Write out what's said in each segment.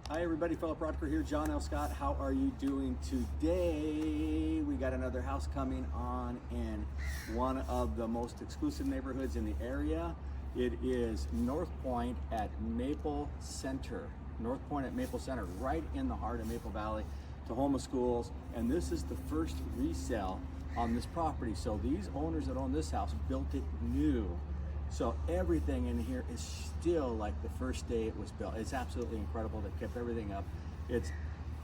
Hi everybody, Philip Rodker here, John L. Scott. How are you doing today? We got another house coming on in one of the most exclusive neighborhoods in the area. It is Northpoint at Maple Center. Northpoint at Maple Center, right in the heart of Maple Valley, Tahoma schools. And this is the first resale on this property. So these owners that own this house built it new. So everything in here is still like the first day it was built. It's absolutely incredible. They kept everything up.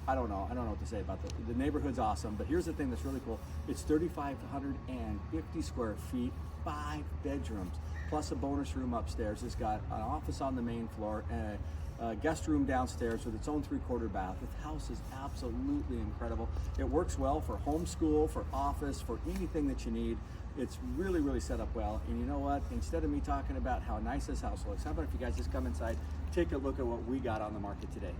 I don't know what to say about the neighborhood's awesome, but here's the thing that's really cool. It's 3,550 square feet, 5 bedrooms, plus a bonus room upstairs. It's got an office on the main floor, and a guest room downstairs with its own 3/4 bath. The house is absolutely incredible. It works well for homeschool, for office, for anything that you need. It's really, really set up well. And you know what? Instead of me talking about how nice this house looks, how about if you guys just come inside, take a look at what we got on the market today.